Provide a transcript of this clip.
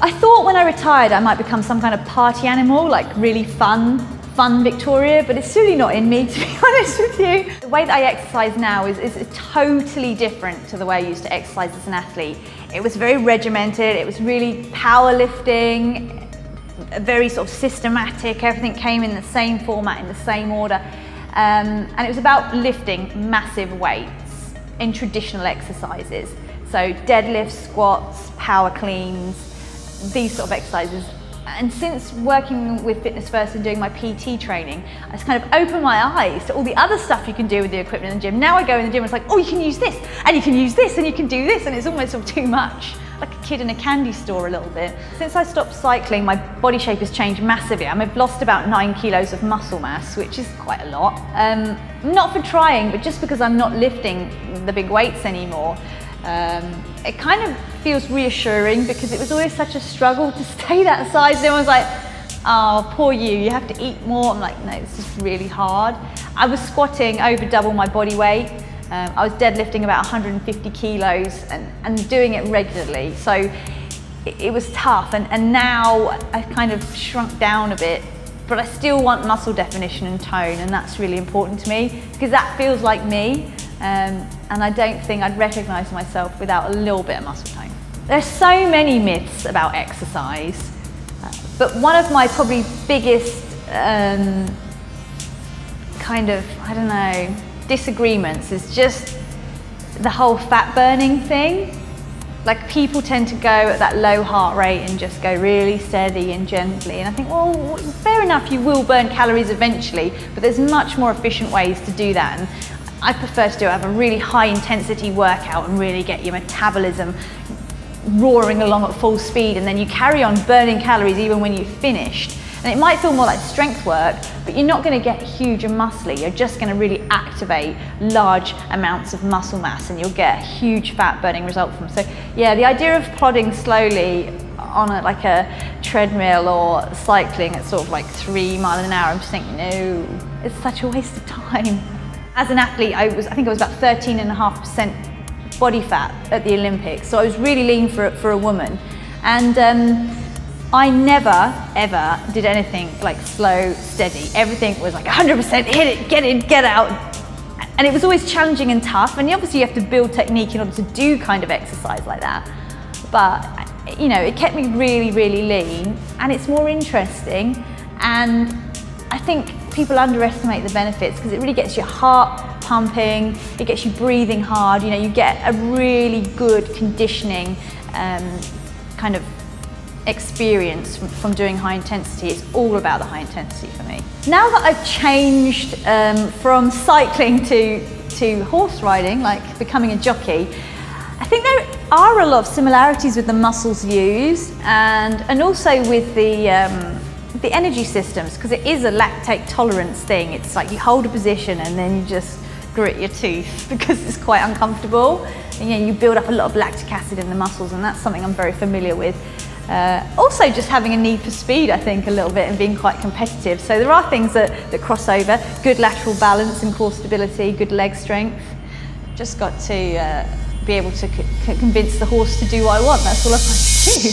I thought when I retired I might become some kind of party animal, like really fun Victoria, but it's really not in me, to be honest with you. The way that I exercise now is totally different to the way I used to exercise as an athlete. It was very regimented, it was really powerlifting, very sort of systematic, everything came in the same format, in the same order. And it was about lifting massive weights in traditional exercises. So deadlifts, squats, power cleans, these sort of exercises. And since working with Fitness First and doing my PT training, I just kind of opened my eyes to all the other stuff you can do with the equipment in the gym. Now I go in the gym and it's like, oh, you can use this, and you can use this, and you can do this, and it's almost sort of too much. Like a kid in a candy store a little bit. Since I stopped cycling, my body shape has changed massively. I've lost about 9 kilos of muscle mass, which is quite a lot. Not for trying, but just because I'm not lifting the big weights anymore. It kind of feels reassuring because it was always such a struggle to stay that size. Everyone's like, oh, poor you have to eat more. I'm like, no, this is really hard. I was squatting over double my body weight. I was deadlifting about 150 kilos and doing it regularly. So it was tough. And now I've kind of shrunk down a bit, but I still want muscle definition and tone, and that's really important to me because that feels like me. And I don't think I'd recognise myself without a little bit of muscle tone. There's so many myths about exercise, but one of my probably biggest kind of, I don't know, disagreements is just the whole fat burning thing. Like people tend to go at that low heart rate and just go really steady and gently. And I think, well, fair enough, you will burn calories eventually, but there's much more efficient ways to do that. And I prefer to have a really high intensity workout and really get your metabolism roaring along at full speed, and then you carry on burning calories even when you've finished. And it might feel more like strength work, but you're not going to get huge and muscly. You're just going to really activate large amounts of muscle mass and you'll get a huge fat burning result from it. So yeah, the idea of plodding slowly on like a treadmill or cycling at sort of like 3 miles an hour, I'm just thinking, no, it's such a waste of time. As an athlete, I think I was about 13.5% body fat at the Olympics, so I was really lean for a woman. And I never, ever did anything like slow, steady. Everything was like 100% hit it, get in, get out. And it was always challenging and tough, and obviously you have to build technique in order to do kind of exercise like that. But, you know, it kept me really, really lean, and it's more interesting. And I think people underestimate the benefits because it really gets your heart pumping, it gets you breathing hard, you know, you get a really good conditioning kind of experience from doing high intensity. It's all about the high intensity for me. Now that I've changed from cycling to horse riding, like becoming a jockey, I think there are a lot of similarities with the muscles used and also with the energy systems, because it is a lactate tolerance thing. It's like you hold a position and then you just grit your teeth because it's quite uncomfortable. And, you know, you build up a lot of lactic acid in the muscles, and that's something I'm very familiar with. Also just having a need for speed, I think, a little bit, and being quite competitive. So there are things that cross over. Good lateral balance and core stability, good leg strength. Just got to be able to convince the horse to do what I want. That's all I've got to do.